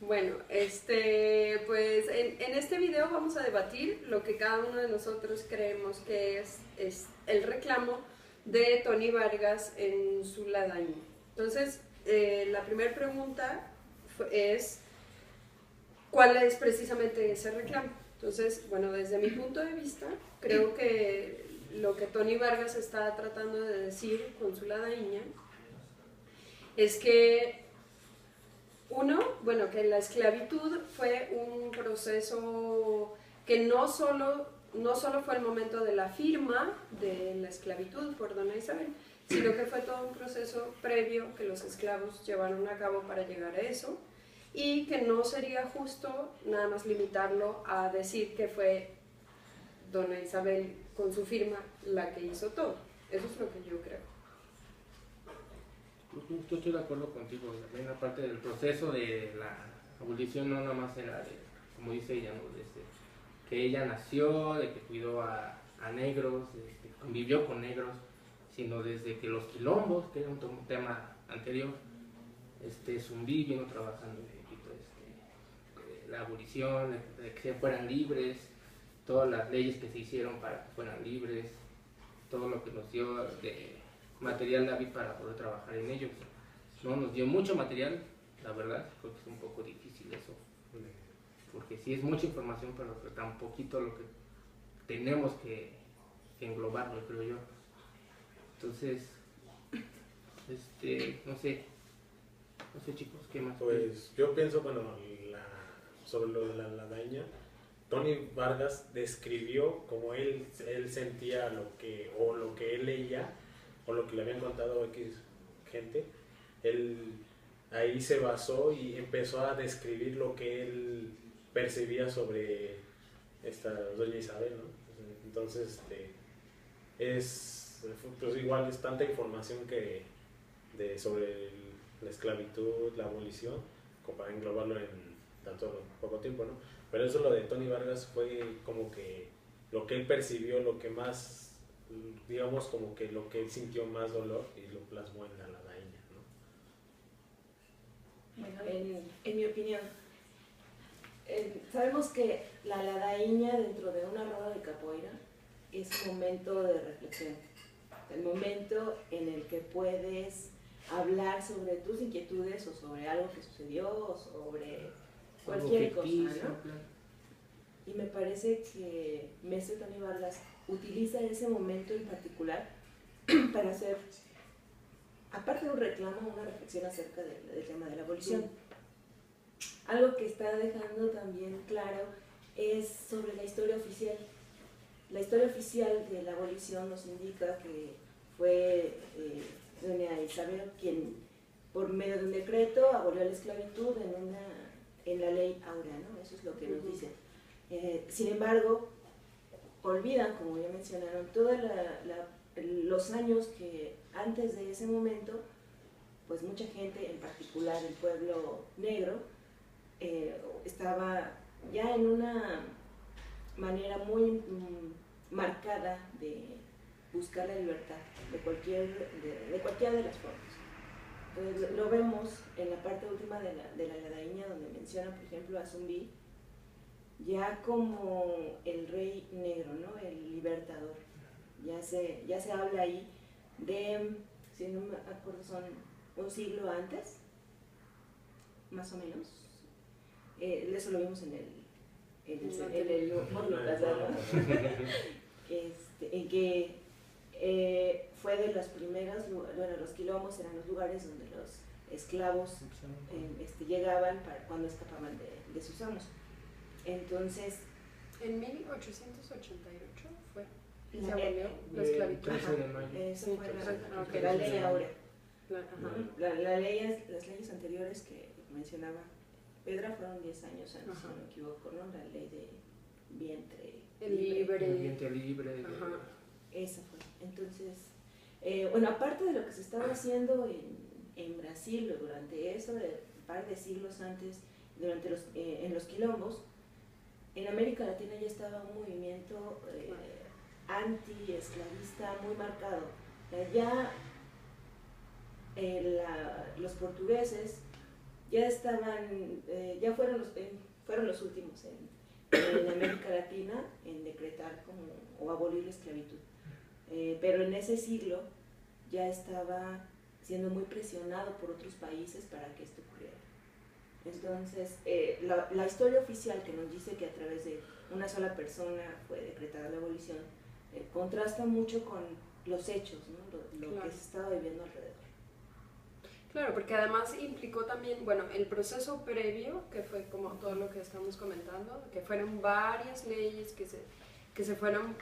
Bueno, pues en este video vamos a debatir lo que cada uno de nosotros creemos que es el reclamo de Tony Vargas en su ladaña. Entonces, la primera pregunta es, ¿cuál es precisamente ese reclamo? Entonces, bueno, desde mi punto de vista, creo que lo que Tony Vargas está tratando de decir con su ladaña es que bueno, que la esclavitud fue un proceso que no solo fue el momento de la firma de la esclavitud por Dona Isabel, sino que fue todo un proceso previo que los esclavos llevaron a cabo para llegar a eso, y que no sería justo nada más limitarlo a decir que fue Dona Isabel con su firma la que hizo todo. Eso es lo que yo creo. Yo estoy de acuerdo contigo, también la parte del proceso de la abolición no nada más era de, como dice ella, ¿no? Desde que ella nació, de que cuidó a negros, convivió con negros, sino desde que los quilombos, que era un tema anterior, Zumbí vino trabajando un poquito la abolición, de que fueran libres, todas las leyes que se hicieron para que fueran libres, todo lo que nos dio de material David para poder trabajar en ellos, ¿no? Nos dio mucho material, la verdad, creo que es un poco difícil eso, porque sí es mucha información, pero tan poquito lo que tenemos que englobarlo, creo yo. Entonces, no sé chicos, ¿qué más? Pues yo pienso, bueno, sobre lo de la ladaña, Tony Vargas describió como él sentía lo que él leía, o lo que le habían contado X gente. Él ahí se basó y empezó a describir lo que él percibía sobre esta doña Isabel, ¿no? Entonces, pues igual es tanta información sobre la esclavitud, la abolición, como para englobarlo en tanto poco tiempo, ¿no? Pero eso, lo de Tony Vargas, fue como que lo que él percibió, lo que más, digamos, como que lo que él sintió más dolor, y lo plasmó en la ladaña, ¿no? Bueno, en mi opinión, sabemos que la ladaña dentro de una roda de capoeira es un momento de reflexión, el momento en el que puedes hablar sobre tus inquietudes o sobre algo que sucedió o sobre cualquier cosa, ¿no? Y me parece que Mestre Tony Vargas utiliza ese momento en particular para hacer, aparte de un reclamo, una reflexión acerca del tema de la abolición. Algo que está dejando también claro es sobre la historia oficial. La historia oficial de la abolición nos indica que fue doña Isabel quien, por medio de un decreto, abolió la esclavitud en la ley Áurea, ¿no? Eso es lo que nos dice. Sin embargo, olvidan, como ya mencionaron, todos los años que antes de ese momento, pues mucha gente, en particular el pueblo negro, estaba ya en una manera muy marcada de buscar la libertad de cualquiera de las formas. Entonces, lo vemos en la parte última de la ladaña, donde menciona, por ejemplo, a Zumbí ya como el rey negro, ¿no? El libertador. Ya se habla ahí de, si no me acuerdo, son un siglo antes, más o menos. Eso lo vimos en el Morlo Casado, en que fue de las primeras, bueno, los quilombos eran los lugares donde los esclavos llegaban cuando escapaban de sus amos. Entonces, en 1888 fue se abolió la esclavitud. Esa fue la ley Áurea. Las leyes anteriores que mencionaba Pedra fueron 10 años antes, si no me equivoco, ¿no? La ley de vientre libre. El vientre libre. Esa fue. Entonces, bueno, aparte de lo que se estaba haciendo en Brasil durante eso, un par de siglos antes, en los quilombos, en América Latina ya estaba un movimiento anti-esclavista muy marcado. Ya los portugueses ya estaban, ya fueron los últimos en América Latina en decretar o abolir la esclavitud. Pero en ese siglo ya estaba siendo muy presionado por otros países para que esto ocurriera. Entonces, la historia oficial que nos dice que a través de una sola persona fue decretada la abolición, contrasta mucho con los hechos, ¿no? Lo Claro. que se estaba viviendo alrededor. Claro, porque además implicó también, bueno, el proceso previo, que fue como todo lo que estamos comentando, que fueron varias leyes que se fueron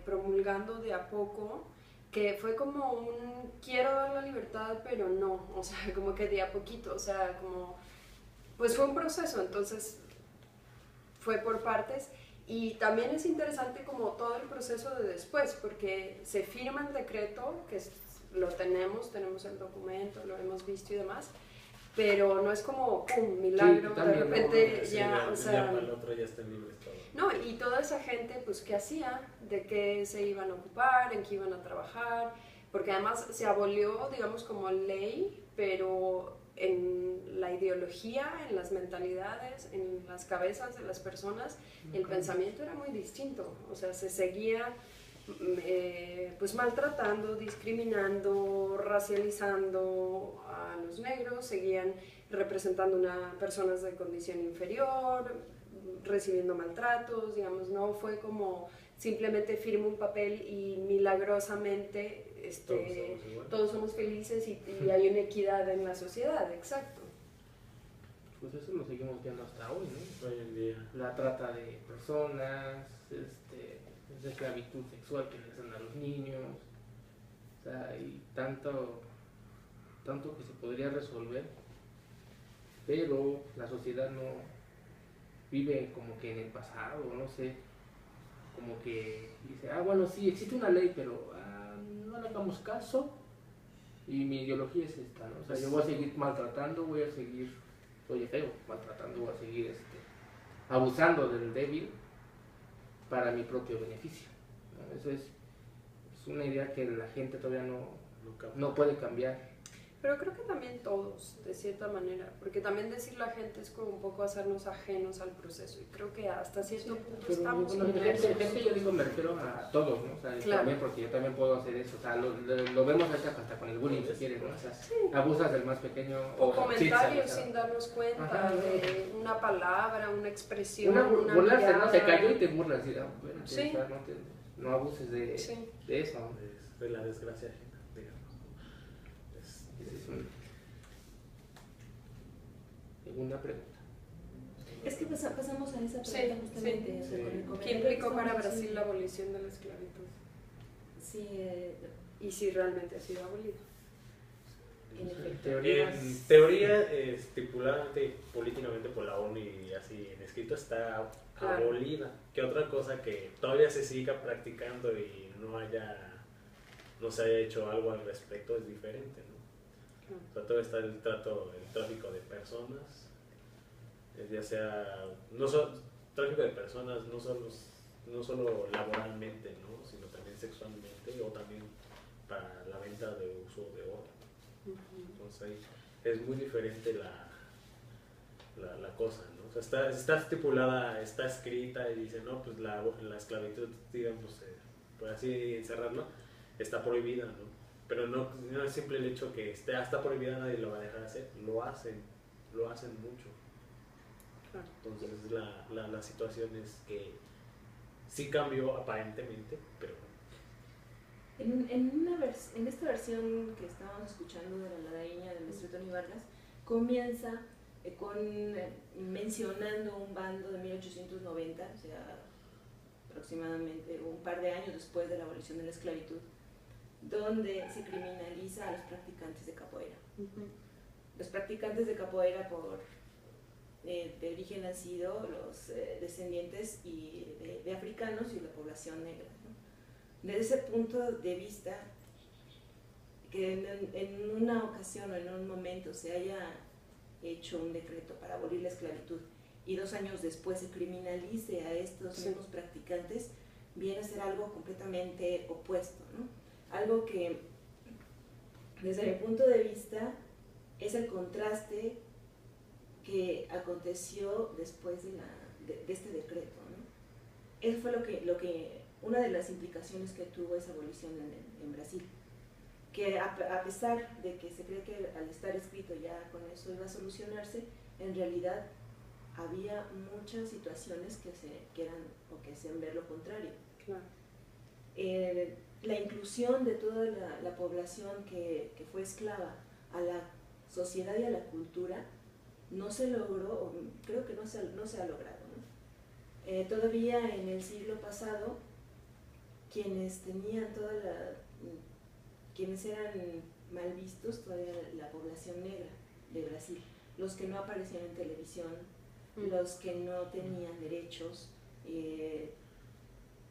promulgando de a poco, que fue como un quiero dar la libertad, pero no, o sea, como que de a poquito, o sea, como, pues fue un proceso, entonces fue por partes. Y también es interesante como todo el proceso de después, porque se firma el decreto, que lo tenemos el documento, lo hemos visto y demás, pero no es como ¡pum! Milagro, Sí, de repente Sí, ya, o sea... ya para el otro ya están libres todos. No, y toda esa gente, pues, ¿qué hacía? ¿De qué se iban a ocupar? ¿En qué iban a trabajar? Porque además se abolió, digamos, como ley, pero en la ideología, en las mentalidades, en las cabezas de las personas, el pensamiento era muy distinto. O sea, se seguía pues maltratando, discriminando, racializando a los negros, seguían representando a personas de condición inferior, recibiendo maltratos, digamos, no fue como simplemente firmo un papel y milagrosamente todos somos felices y hay una equidad en la sociedad, exacto. Pues eso lo seguimos viendo hasta hoy, ¿no? Hoy en día. La trata de personas, esa esclavitud sexual que les dan a los niños, o sea, hay tanto que se podría resolver, pero la sociedad no vive como que en el pasado, no sé, como que dice, bueno, sí, existe una ley, pero no le hagamos caso y mi ideología es esta, ¿no? O sea, yo voy a seguir maltratando, voy a seguir, oye, feo, maltratando, voy a seguir abusando del débil para mi propio beneficio, ¿no? Eso es una idea que la gente todavía no puede cambiar. Pero creo que también todos, de cierta manera, porque también decir la gente es como un poco hacernos ajenos al proceso, y creo que hasta cierto punto Pero estamos gente, yo digo, me refiero a todos, ¿no? O sea, claro. También, porque yo también puedo hacer eso, o sea, lo vemos hasta con el bullying, si quieres, ¿no? O sea, sí. Abusas del más pequeño. O comentarios sí, sin darnos cuenta. Ajá, de una palabra, una expresión, una burlarse, mirada. ¿no? Se cayó y te burlas, ¿sí? Bueno, Sí. o sea, no abuses de eso. De la desgracia ajena, digamos. Segunda pregunta. Es que pasamos a esa Sí, pregunta justamente. sí. Con el ¿Qué comentario implicó que para estamos Brasil haciendo. la abolición de la esclavitud? Sí, Y si realmente ha sido abolida. en efecto. Teorías. En teoría, estipuladamente políticamente por la ONU y así en escrito está Claro. abolida. Que otra cosa que todavía se siga practicando y no se haya hecho algo al respecto es diferente, ¿no? O sea, todavía está el tráfico de personas, ya sea, tráfico de personas no solo laboralmente, ¿no? Sino también sexualmente o también para la venta de uso de oro. Entonces ahí es muy diferente la cosa, ¿no? O sea, está estipulada, está escrita y dice, no, pues la esclavitud, digamos, por así encerrarlo, está prohibida, ¿no? Pero no es simple el hecho que está prohibida, nadie lo va a dejar hacer, lo hacen mucho. Claro. Entonces la situación es que sí cambió aparentemente, pero En esta versión que estábamos escuchando de la ladaña del maestro Tony Vargas, comienza mencionando un bando de 1890, o sea, aproximadamente un par de años después de la abolición de la esclavitud, donde se criminaliza a los practicantes de capoeira. Los practicantes de capoeira de origen han sido los descendientes de africanos y la población negra, ¿no? Desde ese punto de vista, que en una ocasión o en un momento se haya hecho un decreto para abolir la esclavitud y 2 años después se criminalice a estos mismos practicantes, viene a ser algo completamente opuesto, ¿no? Algo que, desde mi punto de vista, es el contraste que aconteció después de este decreto, ¿no? Eso fue una de las implicaciones que tuvo esa abolición en Brasil, que a pesar de que se cree que al estar escrito ya con eso iba a solucionarse, en realidad había muchas situaciones que hacían ver lo contrario. Claro. La inclusión de toda la población que fue esclava a la sociedad y a la cultura no se logró, o creo que no se ha logrado, ¿no? Todavía en el siglo pasado, quienes eran mal vistos, todavía la población negra de Brasil, los que no aparecían en televisión, los que no tenían derechos,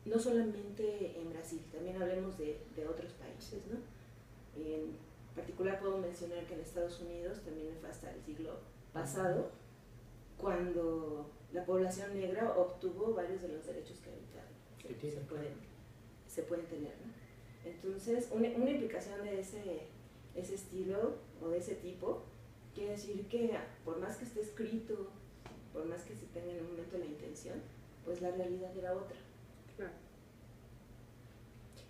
no solamente en Brasil, también hablemos de otros países, ¿no? En particular puedo mencionar que en Estados Unidos también fue hasta el siglo pasado cuando la población negra obtuvo varios de los derechos que ahorita se pueden tener, ¿no? Entonces, una implicación de ese estilo o de ese tipo quiere decir que por más que esté escrito, por más que se tenga en un momento la intención, pues la realidad era otra. Claro.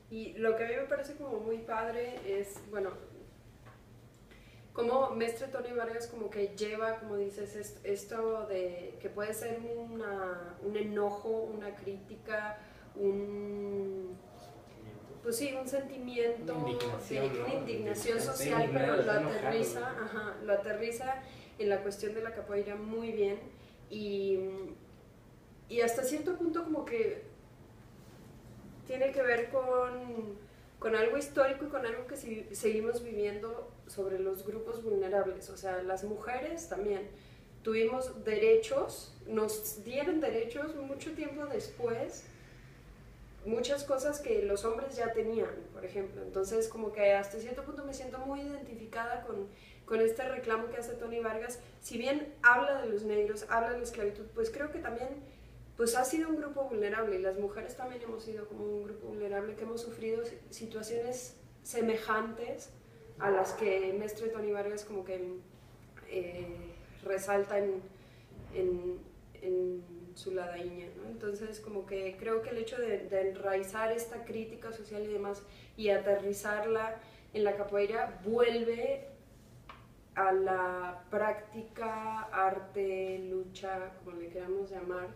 Y lo que a mí me parece como muy padre es, bueno, como Mestre Tony Vargas como que lleva, como dices, esto de que puede ser un enojo, una crítica, pues sí, un sentimiento, una indignación social, pero lo aterriza en la cuestión de la capoeira muy bien y hasta cierto punto como que tiene que ver con algo histórico y con algo que seguimos viviendo sobre los grupos vulnerables. O sea, las mujeres también tuvimos derechos, nos dieron derechos mucho tiempo después, muchas cosas que los hombres ya tenían, por ejemplo. Entonces, como que hasta cierto punto me siento muy identificada con este reclamo que hace Tony Vargas. Si bien habla de los negros, habla de la esclavitud, pues creo que también pues ha sido un grupo vulnerable y las mujeres también hemos sido como un grupo vulnerable que hemos sufrido situaciones semejantes a las que Mestre Tony Vargas como que resalta en su ladaña, ¿no? Entonces como que creo que el hecho de enraizar esta crítica social y demás y aterrizarla en la capoeira vuelve a la práctica, arte, lucha, como le queramos llamar,